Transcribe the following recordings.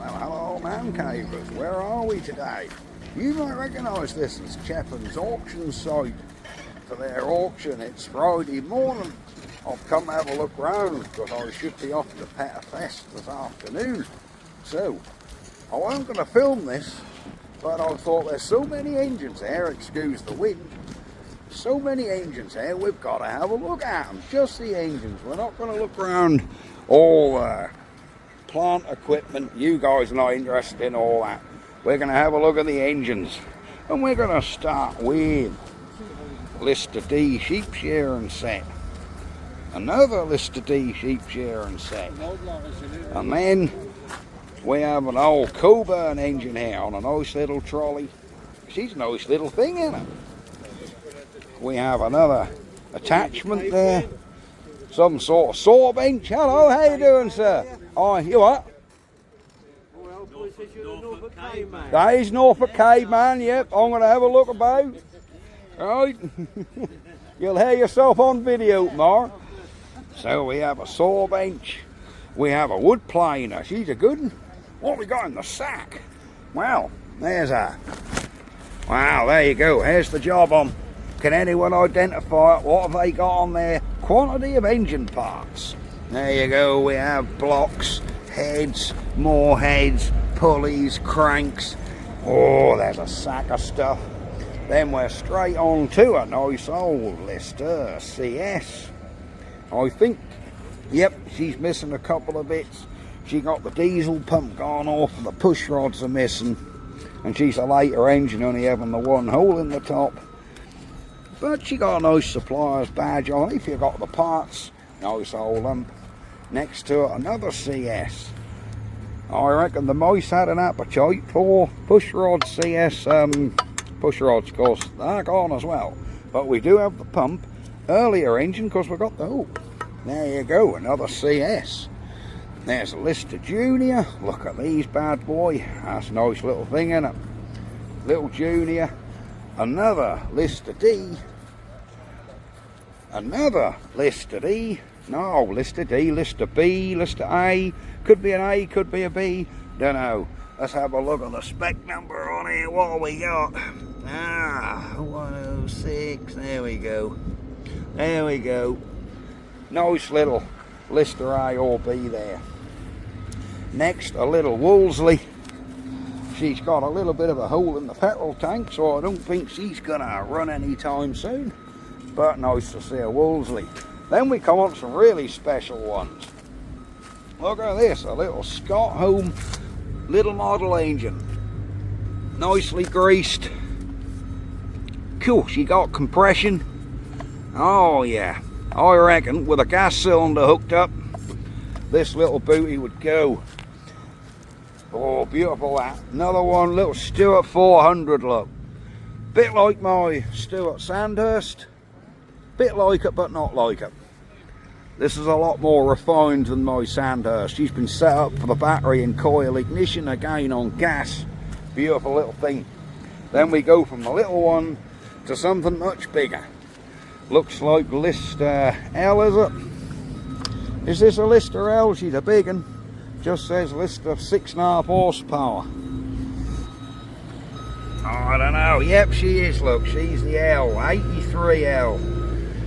Well, hello, man cavers. Where are we today? You might recognise this as Cheffen's auction site for their auction. It's Friday morning. I've come to have a look round because I should be off to Pet Fest this afternoon. So, I wasn't going to film this, but I thought there's so many engines there, excuse the wind, so many engines here, we've got to have a look at them. Just the engines. We're not going to look around all plant equipment. You guys are not interested in all that. We're going to have a look at the engines. And we're going to start with Lister D sheep shearing set. Another Lister D sheep shearing set. And then we have an old Coburn engine here on a nice little trolley. She's a nice little thing, isn't it? We have another attachment there. Some sort of saw bench. Hello, how you doing, sir? Oh, you what? That is Norfolk Caveman, yep. I'm going to have a look about. Right. You'll hear yourself on video, Mark. So we have a saw bench. We have a wood planer. She's a good one. What we got in the sack? Well, there's a... Wow, there you go. Here's the job on. Can anyone identify it? What have they got on there? Quantity of engine parts. There you go. We have blocks, heads, more heads, pulleys, cranks. Oh, there's a sack of stuff. Then we're straight on to a nice old Lister CS. I think, yep, she's missing a couple of bits. She got the diesel pump gone off and the push rods are missing. And she's a later engine, only having the one hole in the top. But she got a nice supplier's badge on if you got the parts. Nice old lump. Next to it, another CS. I reckon the mice had an appetite for push rod CS. Push rods, of course, they're gone as well. But we do have the pump. Earlier engine, because we got the... Oh, there you go, another CS. There's a Lister Junior. Look at these bad boy. That's a nice little thing, isn't it? Little Junior. Another Lister D. Another Lister D. No, Lister D, Lister B, Lister A. Could be an A, could be a B. Don't know. Let's have a look at the spec number on here. What have we got? 106. There we go. There we go. Nice little Lister A or B there. Next, a little Wolseley. She's got a little bit of a hole in the petrol tank, so I don't think she's gonna run anytime soon. But nice to see a Wolseley. Then we come on to some really special ones. Look at this, a little Scott Home little model engine. Nicely greased. Cool, she got compression. Oh yeah, I reckon with a gas cylinder hooked up, this little booty would go. Oh, beautiful that. Another one, little Stewart 400 look. Bit like my Stewart Sandhurst. Bit like it, but not like it. This is a lot more refined than my Sandhurst. She's been set up for the battery and coil ignition, again on gas. Beautiful little thing. Then we go from the little one to something much bigger. Looks like Lister L, is it? Is this a Lister L? She's a big one. Just says Lister 6.5 horsepower. Oh, I don't know. Yep, she is. Look, she's the L, 83L.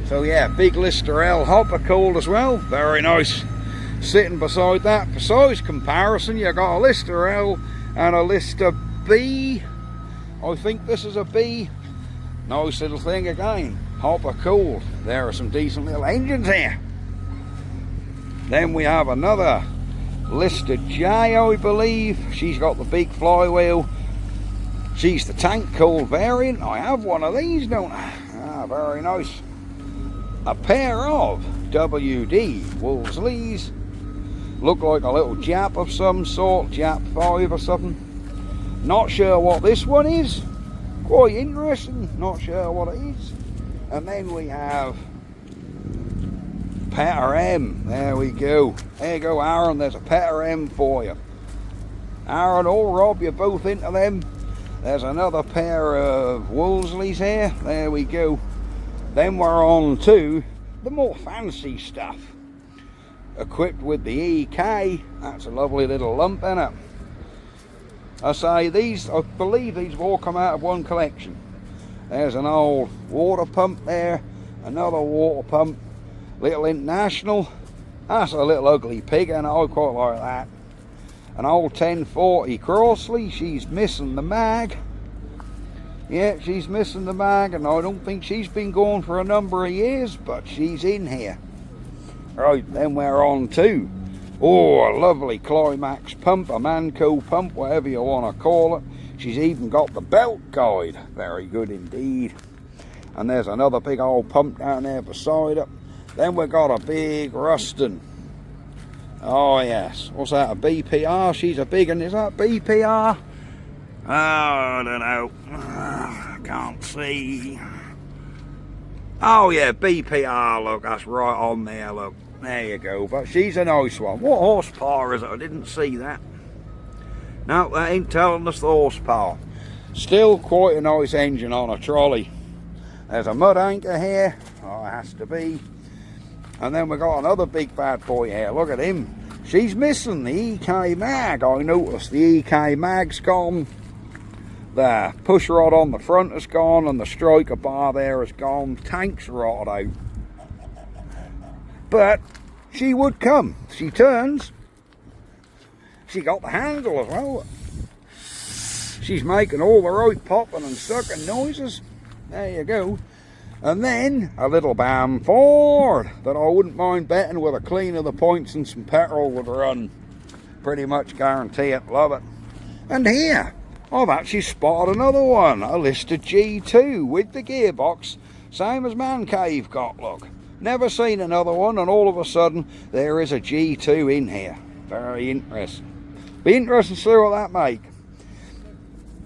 So yeah, big Lister L, hopper cooled as well. Very nice. Sitting beside that, for size comparison, you got a Lister L and a Lister B. I think this is a B. Nice little thing again. Hopper cooled. There are some decent little engines here. Then we have another Lister J, I believe. She's got the big flywheel. She's the tank cooled variant. I have one of these, don't I? Ah, very nice. A pair of WD Wolseleys. Look like a little Jap of some sort, Jap 5 or something. Not sure what this one is. Quite interesting. Not sure what it is. And then we have Petter M. There we go. There you go, Aaron. There's a Petter M for you. Aaron or Rob, you're both into them. There's another pair of Wolseleys here. There we go. Then we're on to the more fancy stuff. Equipped with the EK. That's a lovely little lump in it. I say these, I believe these have all come out of one collection. There's an old water pump there, another water pump, little International. That's a little ugly pig, and I quite like that. An old 1040 Crossley, she's missing the mag. Yeah, she's missing the mag, and I don't think she's been gone for a number of years, but she's in here. Right, then we're on to, oh, a lovely Climax pump, a Manco pump, whatever you want to call it. She's even got the belt guide, very good indeed. And there's another big old pump down there beside it. Then we've got a big Ruston. Oh yes, what's that, a BPR? She's a big one, is that BPR? Oh, I don't know, I can't see. Oh yeah, BPR, look, that's right on there, look. There you go, but she's a nice one. What horsepower is it? I didn't see that. No, that ain't telling us the horsepower. Still quite a nice engine on a trolley. There's a mud anchor here, oh, it has to be. And then we've got another big bad boy here, look at him. She's missing the EK mag, I noticed the EK mag's gone. The push rod on the front is gone, and the striker bar there is gone. Tank's rotted out. But she would come. She turns. She got the handle as well. She's making all the right popping and sucking noises. There you go. And then a little Bamford that I wouldn't mind betting with a clean of the points and some petrol would run. Pretty much guarantee it. Love it. And here I've actually spotted another one. A Lister G2 with the gearbox. Same as Man Cave got, look. Never seen another one, and all of a sudden there is a G2 in here. Very interesting. Be interesting to see what that make.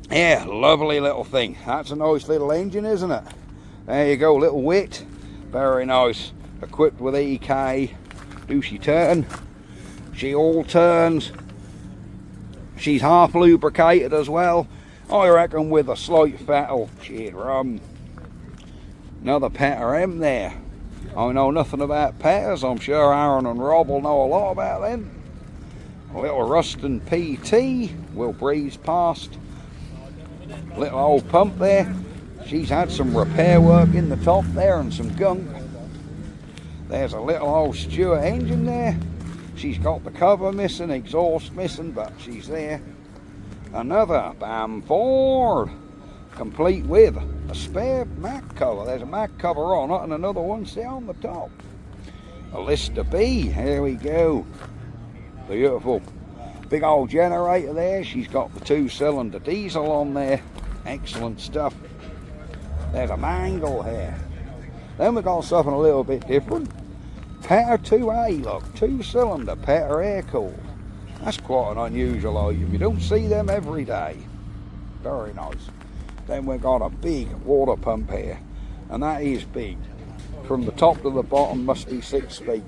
Yeah, lovely little thing. That's a nice little engine, isn't it? There you go, little wit. Very nice. Equipped with EK. Do she turn? She all turns. She's half lubricated as well. I reckon with a slight fettle she'd run. Another Petter M there. I know nothing about Petters. I'm sure Aaron and Rob will know a lot about them. A little Ruston PT. We'll breeze past. Little old pump there. She's had some repair work in the top there and some gunk. There's a little old Stewart engine there. She's got the cover missing, exhaust missing, but she's there. Another Bamford, complete with a spare Mac cover. There's a Mac cover on it and another one still on the top. A Lister B, here we go. Beautiful. Big old generator there. She's got the 2-cylinder diesel on there. Excellent stuff. There's a Mangle here. Then we've got something a little bit different. Petter 2A, look, 2-cylinder Petter air cooled. That's quite an unusual item. You don't see them every day. Very nice. Then we've got a big water pump here, and that is big. From the top to the bottom must be 6 feet.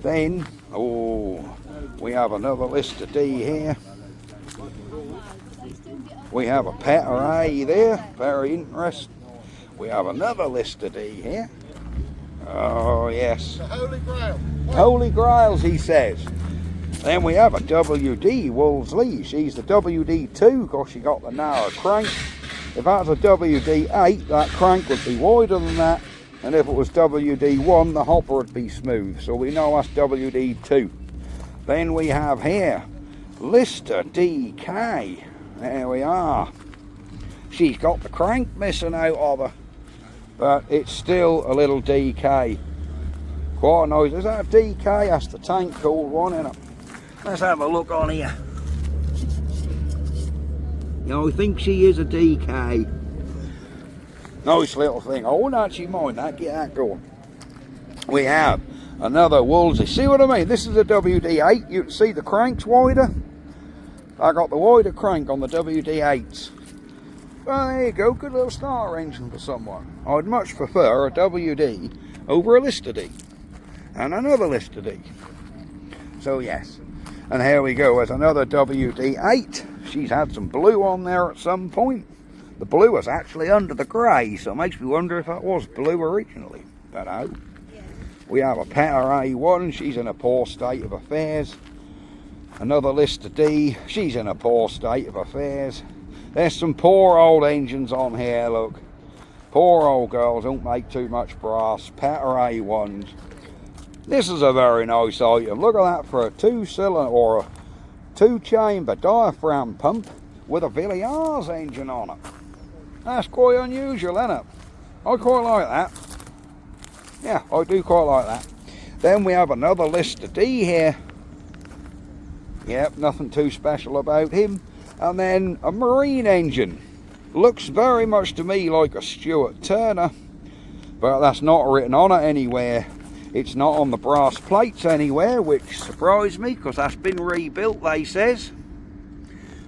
Then, oh, we have another Lister D here. We have a Petter A there, very interesting. We have another Lister D here. Oh yes. The Holy Grail. Holy Grails, he says. Then we have a WD Wolseley. She's the WD2 because she got the narrow crank. If that was a WD8, that crank would be wider than that. And if it was WD1, the hopper would be smooth. So we know that's WD2. Then we have here Lister DK. There we are. She's got the crank missing out of her, but it's still a little DK. Quite nice. Is that a DK? That's the tank cooled one, isn't it? Let's have a look on here. You know, I think she is a DK. Nice little thing. I wouldn't actually mind that. Get that going. We have another Wolseley. See what I mean? This is a WD8. You can see the crank's wider. I got the wider crank on the WD8s. Well, there you go. Good little starter engine for someone. I'd much prefer a WD over a Lister D. And another Lister D. So yes. And here we go. There's another WD8. She's had some blue on there at some point. The blue was actually under the grey, so it makes me wonder if that was blue originally. Don't know. We have a Petter A1. She's in a poor state of affairs. Another Lister D. She's in a poor state of affairs. There's some poor old engines on here, look. Poor old girls, don't make too much brass. Petter A1s. This is a very nice item. Look at that for a 2-cylinder or a 2-chamber diaphragm pump with a Villiers engine on it. That's quite unusual, isn't it? I quite like that. Yeah, I do quite like that. Then we have another Lister D here. Yep, nothing too special about him. And then a marine engine. Looks very much to me like a Stuart Turner, but that's not written on it anywhere. It's not on the brass plates anywhere, which surprised me because that's been rebuilt, they says.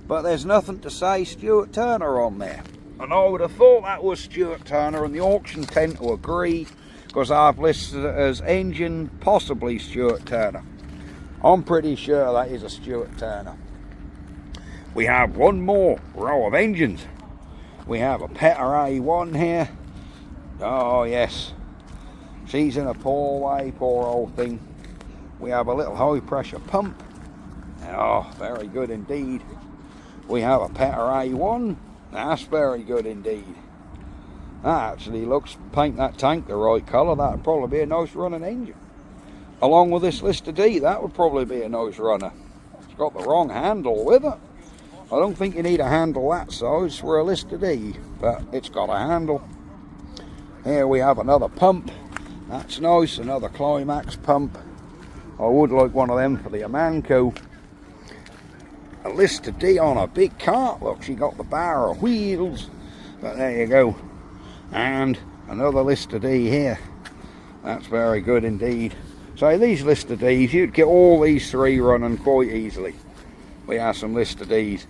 But there's nothing to say Stuart Turner on there. And I would have thought that was Stuart Turner, and the auction tend to agree because I've listed it as engine, possibly Stuart Turner. I'm pretty sure that is a Stuart Turner. We have one more row of engines. We have a Petter A1 here. Oh yes, she's in a poor way, poor old thing. We have a little high pressure pump. Oh, very good indeed. We have a Petter A1. That's very good indeed. That actually looks, paint that tank the right colour, that would probably be a nice running engine. Along with this Lister D, that would probably be a nice runner. It's got the wrong handle with it. I don't think you need a handle that size for a Lister D, but it's got a handle. Here we have another pump. That's nice, another Climax pump. I would like one of them for the Amanco. A Lister D on a big cart, look, she got the barrel wheels, but there you go. And another Lister D here. That's very good indeed. So these Lister Ds, you'd get all these three running quite easily. We have some Lister Ds.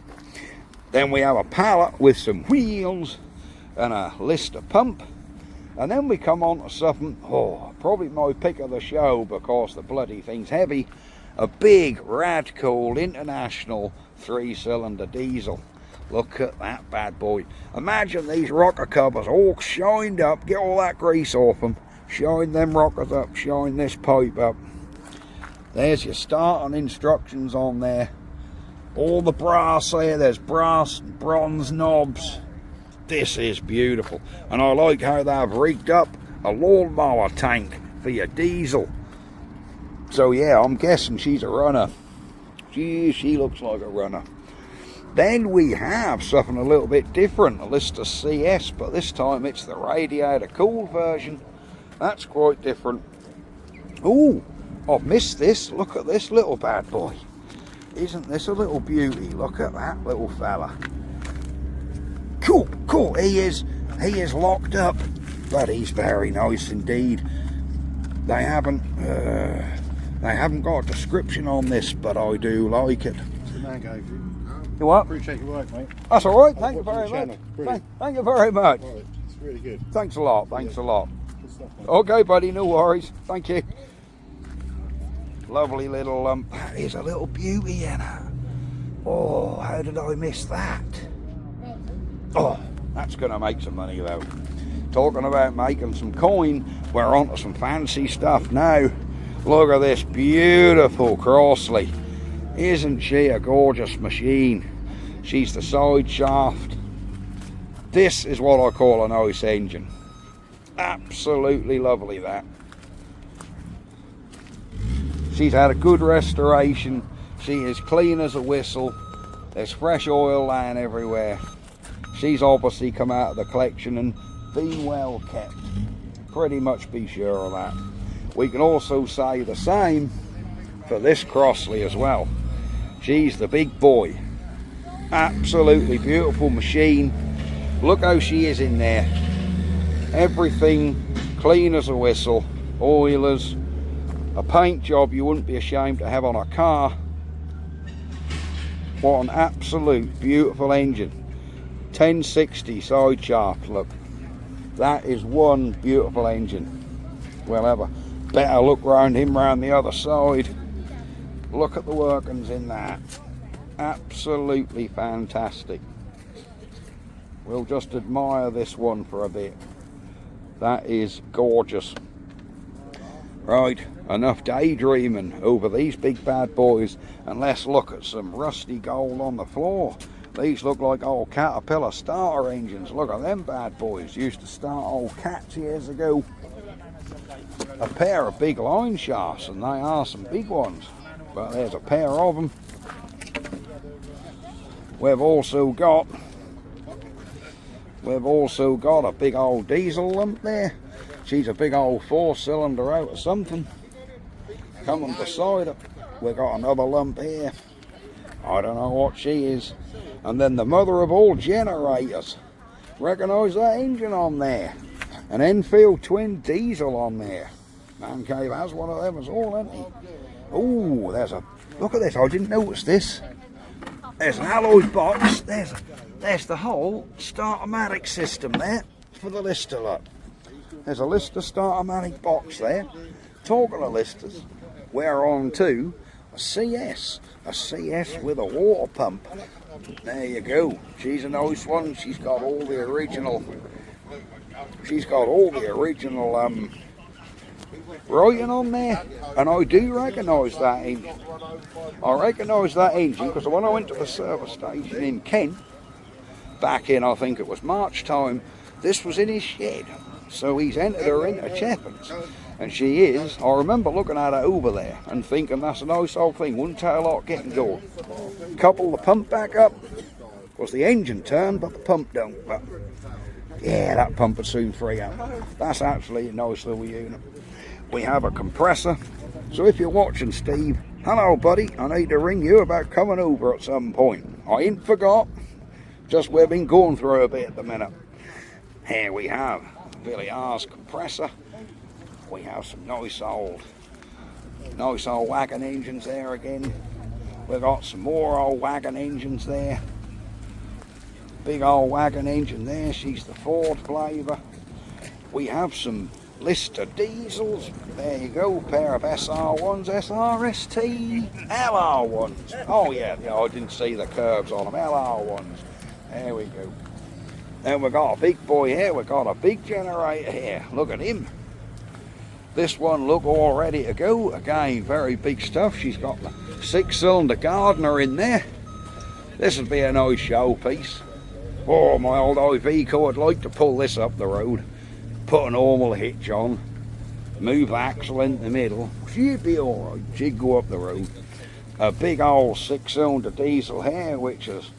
Then we have a pallet with some wheels and a Lister pump. And then we come on to something, oh, probably my pick of the show because the bloody thing's heavy. A big Radcool International 3-cylinder diesel. Look at that bad boy. Imagine these rocker covers all shined up, get all that grease off them, shine them rockers up, shine this pipe up. There's your starting instructions on there. All the brass there, there's brass and bronze knobs. This is beautiful. And I like how they've rigged up a lawnmower tank for your diesel. So yeah, I'm guessing she's a runner. She looks like a runner. Then we have something a little bit different, a Lister CS, but this time it's the radiator cooled version. That's quite different. Ooh, I've missed this. Look at this little bad boy. Isn't this a little beauty? Look at that little fella. Cool, cool. He is locked up, but he's very nice indeed. They haven't got a description on this, but I do like it. The man gave you. You what? Appreciate your work, mate. That's all right. Thank you very much. Thank you very much. Right. It's really good. Thanks a lot. Thanks a lot. Good stuff, mate. Okay, buddy. No worries. Thank you. Lovely little that is a little beauty in her. Oh, how did I miss that? Oh, that's going to make some money though. Talking about making some coin, we're on to some fancy stuff now. Look at this beautiful Crossley. Isn't she a gorgeous machine? She's the side shaft. This is what I call a nice engine. Absolutely lovely that. She's had a good restoration. She is clean as a whistle. There's fresh oil lying everywhere. She's obviously come out of the collection and been well kept. Pretty much be sure of that. We can also say the same for this Crossley as well. She's the big boy. Absolutely beautiful machine. Look how she is in there. Everything clean as a whistle. Oilers. A paint job you wouldn't be ashamed to have on a car. What an absolute beautiful engine. 1060 side shaft, look. That is one beautiful engine. We'll have a better look round him round the other side. Look at the workings in that. Absolutely fantastic. We'll just admire this one for a bit. That is gorgeous. Right, enough daydreaming over these big bad boys, and let's look at some rusty gold on the floor. These look like old Caterpillar starter engines. Look at them bad boys. Used to start old cats years ago. A pair of big line shafts, and they are some big ones. But there's a pair of them. We've also got a big old diesel lump there. She's a big old 4-cylinder out of something. Coming beside it, we've got another lump here. I don't know what she is. And then the mother of all generators. Recognise that engine on there. An Enfield twin diesel on there. Man Cave has one of them as well, hasn't he? Oh, look at this, I didn't notice this. There's an alloy box. There's the whole starter-matic system there for the Lister lot. There's a Lister starter-matic box there. Talking of Listers, we're on to a CS with a water pump. There you go. She's a nice one. She's got all the original writing on there, and I do recognise that engine. I recognise that engine because when I went to the service station in Kent back in, I think it was March time, this was in his shed. So he's entered her into Cheffins, and she is. I remember looking at her over there and thinking that's a nice old thing, wouldn't take a lot getting going. Couple the pump back up, because the engine turned but the pump don't. But yeah, that pump would soon free up. That's actually a nice little unit. We have a compressor, so if you're watching, Steve, hello buddy, I need to ring you about coming over at some point. I ain't forgot, just we've been going through a bit at the minute. Here we have Billy R's compressor. We have some nice old wagon engines there again. We've got some more old wagon engines there. Big old wagon engine there, she's the Ford flavour. We have some Lister diesels. There you go, pair of SR1s, SRST, LR1s. Oh yeah, I didn't see the curves on them, LR1s. There we go. Then we've got a big boy here, we've got a big generator here. Look at him. This one look all ready to go. Again, very big stuff. She's got the 6-cylinder Gardner in there. This would be a nice showpiece. Oh, my old Iveco would like to pull this up the road. Put a normal hitch on. Move axle in the middle. She'd be alright. She'd go up the road. A big old 6-cylinder diesel here, which is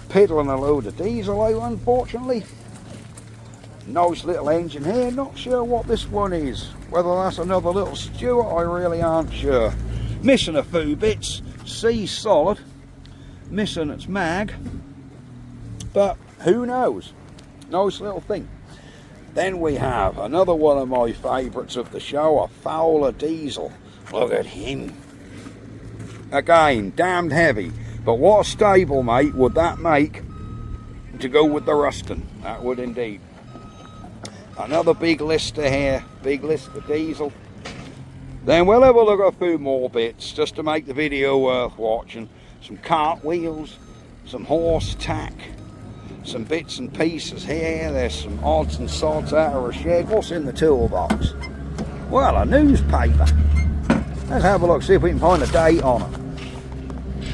piddling a load of diesel out, unfortunately. Nice little engine here. Not sure what this one is. Whether that's another little Stuart, I really aren't sure. Missing a few bits. C solid. Missing its mag. But who knows? Nice little thing. Then we have another one of my favourites of the show, a Fowler diesel. Look at him. Again, damned heavy. But what a stablemate would that make to go with the Ruston? That would indeed. Another big Lister here, big Lister diesel. Then we'll have a look at a few more bits just to make the video worth watching. Some cartwheels, some horse tack, some bits and pieces here. There's some odds and sods out of a shed. What's in the toolbox? Well, a newspaper. Let's have a look, see if we can find a date on it.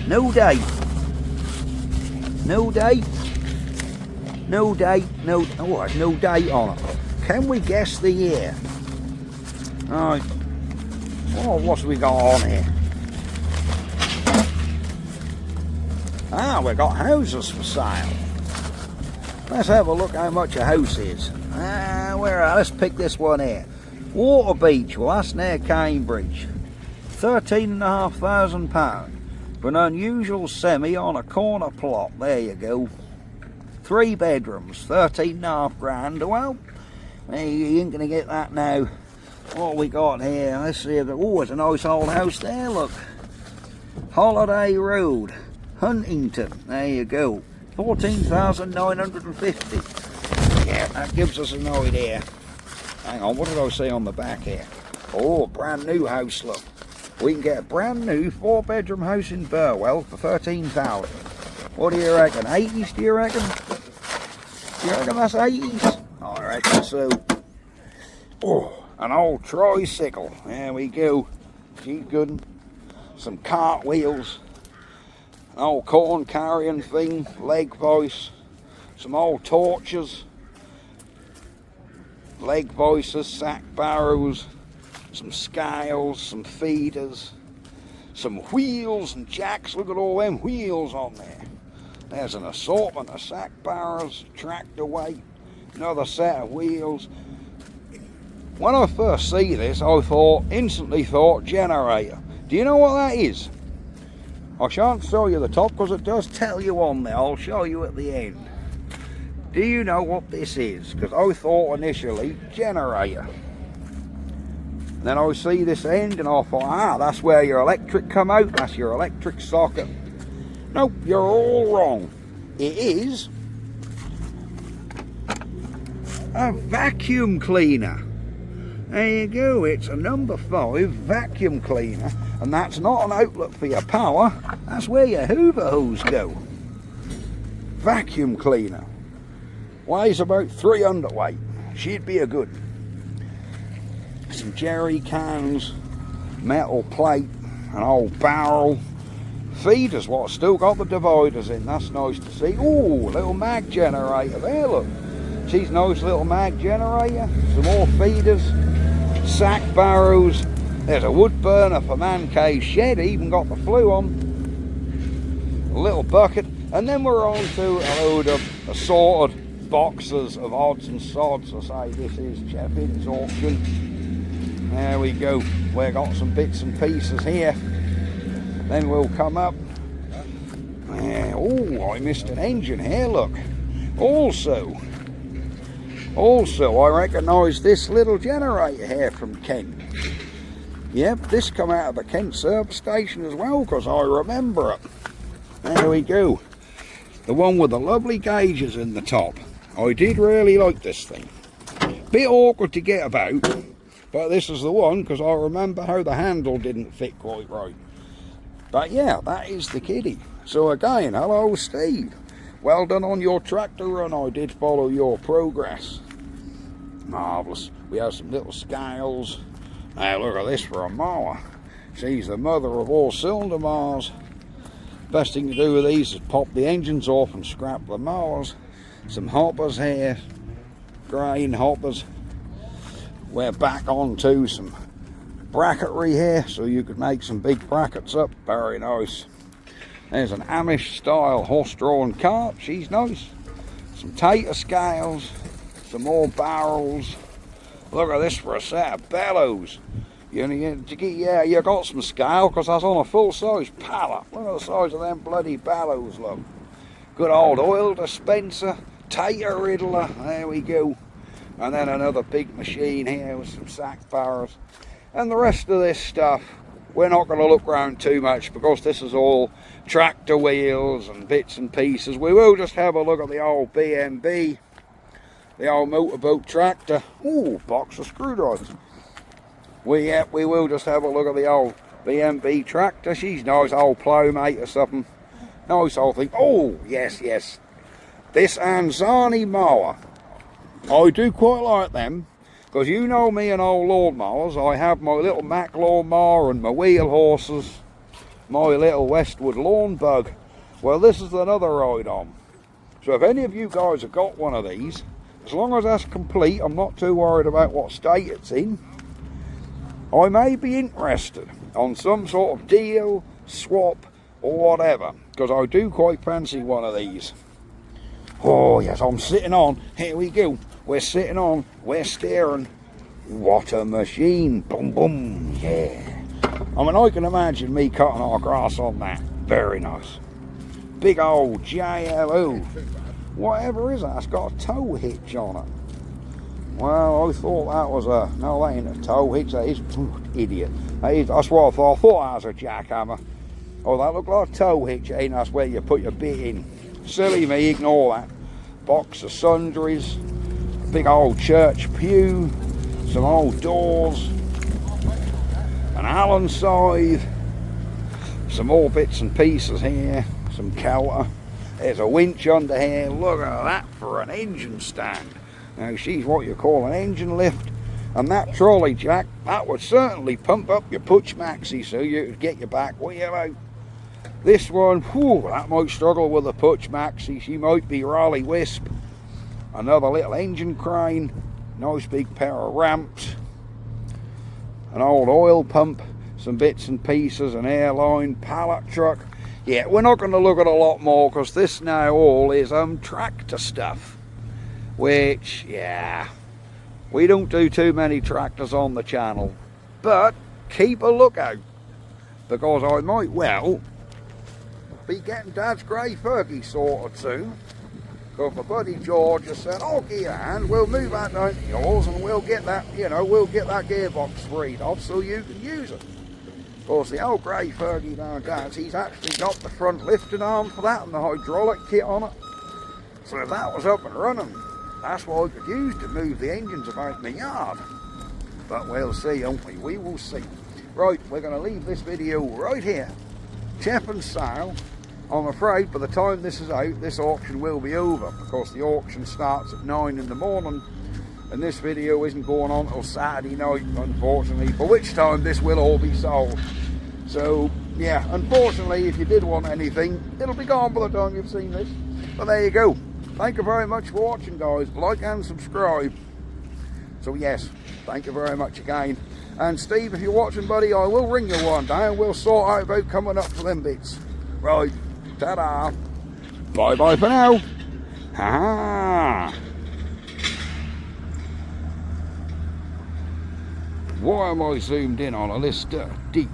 No date. No date. No date. No, oh, there's no date on it. Can we guess the year? Right. Oh, what's we got on here? Ah, we've got houses for sale. Let's have a look how much a house is. Let's pick this one here. Waterbeach, well that's near Cambridge. £13,500 for an unusual semi on a corner plot. There you go. 3 bedrooms, 13.5 grand. Well, you ain't gonna get that now. What we got here? Let's see if it's a nice old house there. Look, Holiday Road, Huntington. There you go. 14,950. Yeah, that gives us an idea. Hang on, what did I say on the back here? Oh, brand new house, look. We can get a brand new 4-bedroom house in Burwell for 13,000. What do you reckon? 80s, do you reckon? Do you reckon that's 80s? I reckon so. Oh, an old tricycle. There we go. she's good. Some cartwheels, an old corn carrying thing, leg voice, some old torches, leg voices, sack barrows, some scales, some feeders, some wheels and jacks. Look at all them wheels on there. There's an assortment of sack barrows, tractor weight, another set of wheels. When I first see this, I instantly thought generator. Do you know what that is? I shan't show you the top because it does tell you on there. I'll show you at the end. Do you know what this is? Because I thought initially generator. Then I see this end and I thought, that's where your electric come out. That's your electric socket. Nope, you're all wrong. It is a vacuum cleaner. There you go, it's a number 5 vacuum cleaner, and that's not an outlet for your power, that's where your Hoover hose go. Vacuum cleaner. Weighs about 300 weight. She'd be a good. Some jerry cans, metal plate, an old barrel. Feeders, what, still got the dividers in, that's nice to see. Ooh, little mag generator there, look. She's a nice little mag generator. Some more feeders, sack barrows. There's a wood burner for man cave shed, even got the flue on. A little bucket, and then we're on to a load of assorted boxes of odds and sods. I say this is Cheffins auction. There we go. We've got some bits and pieces here. Then we'll come up. Oh, I missed an engine here, look. Also, I recognise this little generator here from Kent. Yep, this come out of the Kent service station as well, because I remember it. There we go. The one with the lovely gauges in the top. I did really like this thing. Bit awkward to get about, but this is the one, because I remember how the handle didn't fit quite right. But yeah, that is the kiddie. So again, hello Steve. Well done on your tractor run. I did follow your progress. Marvellous. We have some little scales. Now look at this for a mower. She's the mother of all cylinder mowers. Best thing to do with these is pop the engines off and scrap the mowers. Some hoppers here. Grain hoppers. We're back on to some bracketry here, so you could make some big brackets up. Very nice. There's an Amish style horse-drawn cart. She's nice. Some tater scales. Some more barrels. Look at this for a set of bellows. You got some scale because that's on a full-size pallet. Look at the size of them bloody bellows, look. Good old oil dispenser. Tater riddler. There we go. And then another big machine here with some sack barrows. And the rest of this stuff, we're not going to look around too much because this is all tractor wheels and bits and pieces. We will just have a look at the old BMB, the old motorboat tractor. Ooh, box of screwdrivers. We will just have a look at the old BMB tractor. She's nice, old Plowmate or something. Nice old thing. Oh, yes. This Anzani mower. I do quite like them. Because you know me and old lawnmowers, I have my little Mack lawnmower and my wheel horses, my little Westwood lawn bug. Well, this is another ride on. So if any of you guys have got one of these, as long as that's complete, I'm not too worried about what state it's in. I may be interested on some sort of deal, swap, or whatever, because I do quite fancy one of these. Oh yes, I'm sitting on, here we go. We're sitting on, we're steering. What a machine. Boom, boom, yeah. I mean, I can imagine me cutting our grass on that. Very nice. Big old JLO. Whatever is that? It's got a tow hitch on it. Well, I thought that was a... No, that ain't a tow hitch. That is... Idiot. That's what I thought. I thought that was a jackhammer. Oh, that looked like a tow hitch, ain't it? That's where you put your bit in. Silly me, ignore that. Box of sundries. Big old church pew, some old doors, an Allen scythe, some more bits and pieces here, some Kelter. There's a winch under here. Look at that for an engine stand. Now she's what you call an engine lift. And that trolley jack, that would certainly pump up your Puch Maxi so you could get your back wheel out. This one, whew, that might struggle with the Puch Maxi. She might be Raleigh Wisp. Another little engine crane, nice big pair of ramps, an old oil pump, some bits and pieces, an airline, pallet truck. Yeah, we're not going to look at a lot more because this now all is tractor stuff. Which, yeah, we don't do too many tractors on the channel. But keep a lookout, because I might well be getting Dad's grey Fergie sorted soon. Because my buddy George has said, "Oh, give a hand, we'll move that down to yours and we'll get that, you know, we'll get that gearbox freed off so you can use it." Of course, the old grey Fergie down Dad's, he's actually got the front lifting arm for that and the hydraulic kit on it. So if that was up and running, that's what I could use to move the engines about my yard. But we'll see, won't we? We will see. Right, we're going to leave this video right here. Chep and Sale. I'm afraid by the time this is out, this auction will be over, because the auction starts at 9 in the morning and this video isn't going on until Saturday night, unfortunately, for which time this will all be sold. So yeah, unfortunately, if you did want anything, it'll be gone by the time you've seen this. But there you go. Thank you very much for watching, guys. Like and subscribe. So yes, thank you very much again. And Steve, if you're watching, buddy, I will ring you one day and we'll sort out about coming up for them bits. Right, ta-da. Bye-bye for now. Ha-ha. Why am I zoomed in on a Lister D?